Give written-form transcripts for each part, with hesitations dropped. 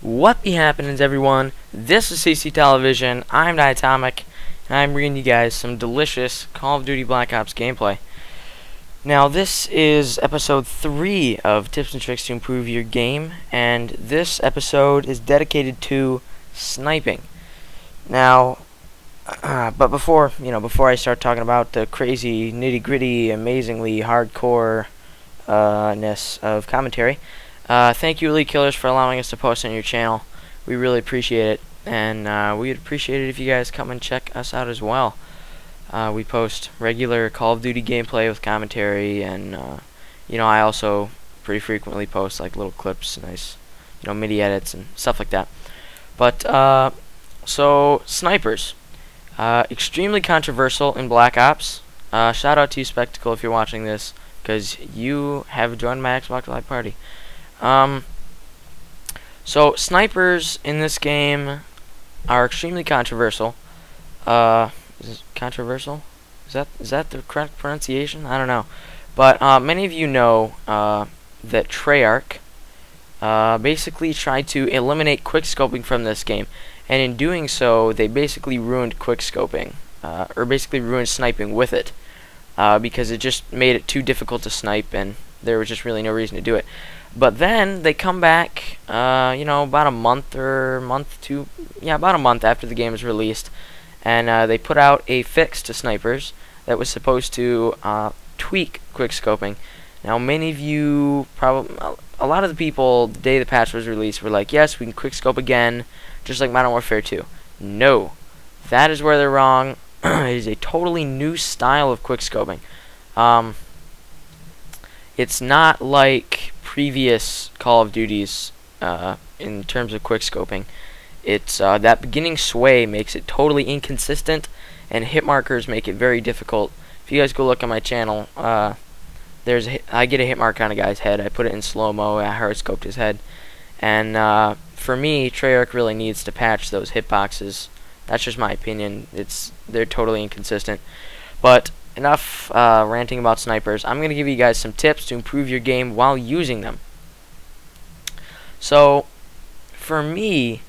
What be happenings, everyone? This is CC Television. I'm Diatomik, and I'm bringing you guys some delicious Call of Duty Black Ops gameplay. Now, this is episode 3 of Tips and Tricks to Improve Your Game, and this episode is dedicated to sniping. Now, but before I start talking about the crazy, nitty-gritty, amazingly hardcore-ness of commentary, thank you, Elite Killers, for allowing us to post on your channel. We really appreciate it, and we'd appreciate it if you guys come and check us out as well. We post regular Call of Duty gameplay with commentary, and I also pretty frequently post like little clips, nice, MIDI edits and stuff like that. But so snipers, extremely controversial in Black Ops. Shout out to you, Spectacle, if you're watching this, because you have joined my Xbox Live party. So snipers in this game are extremely controversial. Is it controversial? Is that the correct pronunciation? I don't know. But many of you know that Treyarch basically tried to eliminate quickscoping from this game, and in doing so, they basically ruined quickscoping, or basically ruined sniping with it, because it just made it too difficult to snipe, and there was just really no reason to do it. But then they come back, about a month after the game was released, and they put out a fix to snipers that was supposed to tweak quickscoping. Now, many of you, a lot of the people, the day the patch was released, were like, yes, we can quickscope again, just like Modern Warfare 2. No, that is where they're wrong. It is a totally new style of quickscoping. It's not like previous Call of Duties in terms of quickscoping. It's that beginning sway makes it totally inconsistent, and hit markers make it very difficult. If you guys go look on my channel, I get a hit mark on a guy's head. I put it in slow-mo. I hard scoped his head, and for me, Treyarch really needs to patch those hitboxes. That's just my opinion. They're totally inconsistent. But enough ranting about snipers. I'm going to give you guys some tips to improve your game while using them. So, for me,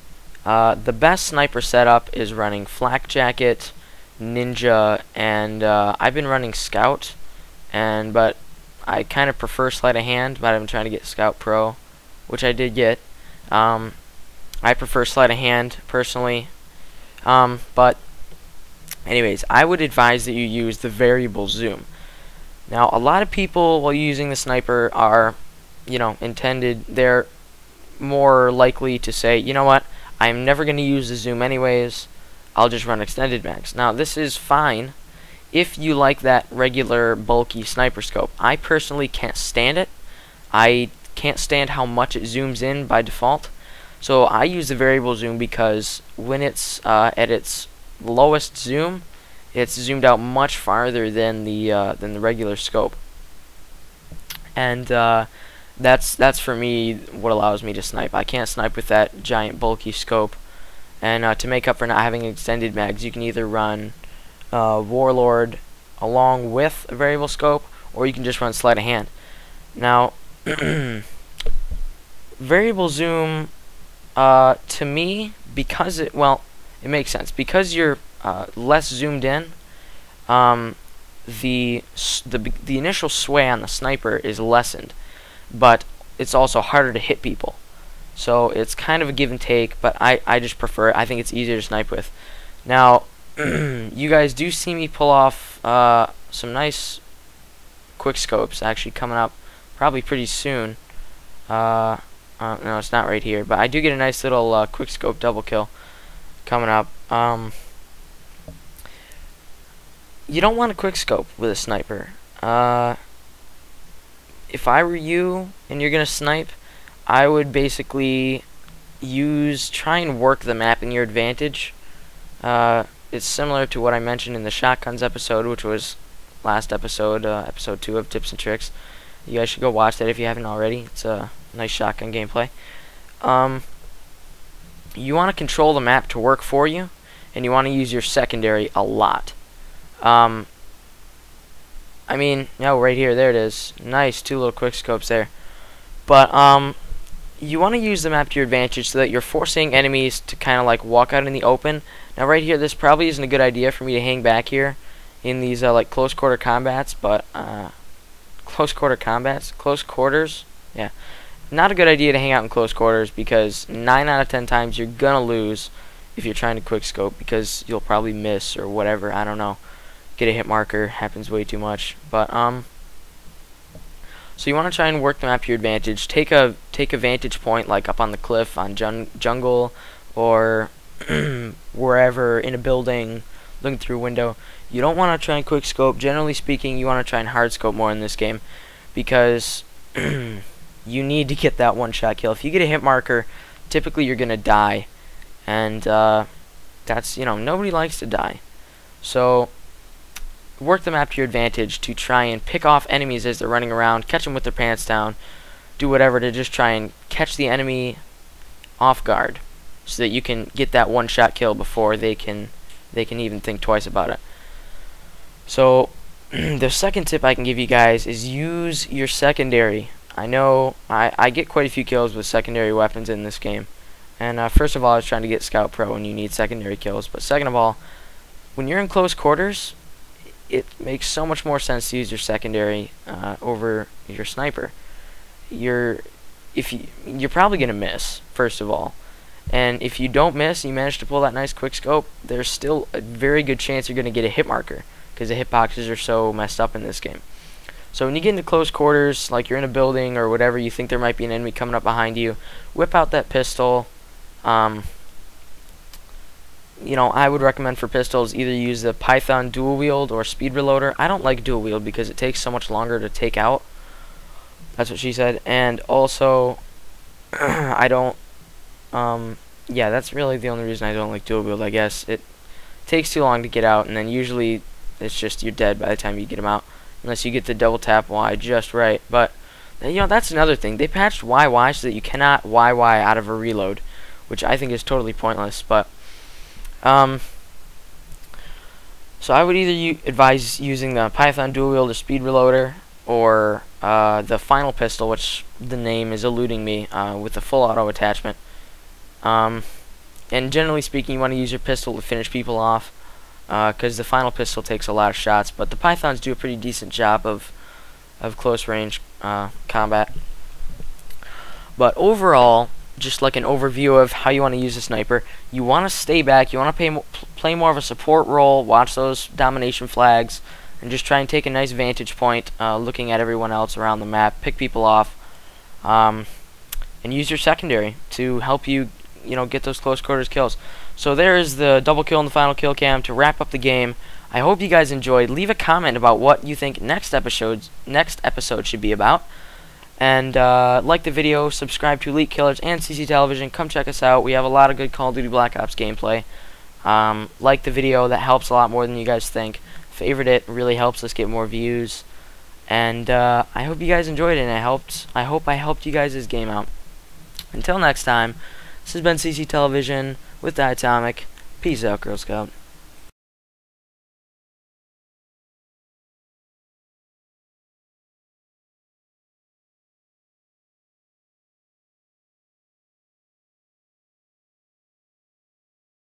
the best sniper setup is running Flak Jacket, Ninja, and I've been running Scout, but I kind of prefer Sleight of Hand, but I'm trying to get Scout Pro, which I did get. I prefer Sleight of Hand, personally, but anyways, I would advise that you use the variable zoom. Now, a lot of people, while using the sniper, are, they're more likely to say, you know what, I'm never going to use the zoom anyways, I'll just run extended mags. Now, this is fine if you like that regular, bulky sniper scope. I personally can't stand it. I can't stand how much it zooms in by default. So I use the variable zoom because when it's at its lowest zoom, it's zoomed out much farther than the regular scope, and that's for me what allows me to snipe. I can't snipe with that giant bulky scope, and to make up for not having extended mags, you can either run Warlord along with a variable scope, or you can just run Sleight of Hand. Now, variable zoom, to me, because it makes sense because you're less zoomed in. The initial sway on the sniper is lessened, but it's also harder to hit people. So it's kind of a give and take, but I just prefer it. I think it's easier to snipe with. Now, you guys do see me pull off some nice quick scopes actually coming up probably pretty soon. No, it's not right here, but I do get a nice little quick scope double kill coming up. You don't want a quick scope with a sniper. If I were you and you're gonna snipe, I would basically try and work the map in your advantage. It's similar to what I mentioned in the shotguns episode, which was last episode, episode 2 of Tips and Tricks. You guys should go watch that if you haven't already. It's a nice shotgun gameplay. You want to control the map to work for you, and you want to use your secondary a lot. I mean, right here, there it is. Nice, 2 little quick scopes there. But you want to use the map to your advantage so that you're forcing enemies to kind of like walk out in the open. Now right here, this probably isn't a good idea for me to hang back here in these like close quarter combats, but close quarters, yeah, not a good idea to hang out in close quarters, because 9 out of 10 times you're gonna lose if you're trying to quick scope, because you'll probably miss or whatever, I don't know, get a hit marker, happens way too much. But so you want to try and work the map to your advantage. Take a vantage point like up on the cliff on jungle, or wherever in a building, looking through a window. You don't want to try and quick scope. Generally speaking, you want to try and hard scope more in this game, because you need to get that one-shot kill. If you get a hit marker, typically you're gonna die, and that's, you know, nobody likes to die. So work the map to your advantage to try and pick off enemies as they're running around, catch them with their pants down, do whatever to just try and catch the enemy off guard, so that you can get that one-shot kill before they can even think twice about it. So the second tip I can give you guys is use your secondary. I know I get quite a few kills with secondary weapons in this game, and first of all, I was trying to get Scout Pro, and you need secondary kills. But second of all, when you're in close quarters, it makes so much more sense to use your secondary over your sniper. You're probably gonna miss, first of all, and if you don't miss and you manage to pull that nice quick scope, there's still a very good chance you're gonna get a hit marker, because the hitboxes are so messed up in this game. So when you get into close quarters, like you're in a building or whatever, you think there might be an enemy coming up behind you, whip out that pistol. You know, I would recommend for pistols either use the Python dual wield or speed reloader. I don't like dual wield because it takes so much longer to take out. That's what she said. And also, I don't, yeah, that's really the only reason I don't like dual wield, I guess. It takes too long to get out, and then usually it's just you're dead by the time you get them out, unless you get the double tap Y just right. But, you know, that's another thing. They patched YY so that you cannot YY out of a reload, which I think is totally pointless. But so I would either advise using the Python dual wield or speed reloader, or the final pistol, which the name is eluding me, with the full auto attachment. And generally speaking, you want to use your pistol to finish people off, because the final pistol takes a lot of shots, but the Pythons do a pretty decent job of close range combat. But overall, just like an overview of how you want to use a sniper, you want to stay back, you want to play more of a support role, watch those domination flags, and just try and take a nice vantage point, looking at everyone else around the map, pick people off, and use your secondary to help you, you know, get those close quarters kills. So there is the double kill and the final kill cam to wrap up the game. I hope you guys enjoyed. Leave a comment about what you think next episode should be about. And like the video, subscribe to Elite Killers and CC Television. Come check us out. We have a lot of good Call of Duty Black Ops gameplay. Like the video, that helps a lot more than you guys think. Favorite it, really helps us get more views. And I hope you guys enjoyed it, and I hope I helped you guys' game out. Until next time, this has been CC Television with Diatomik. Peace out, Girl Scout.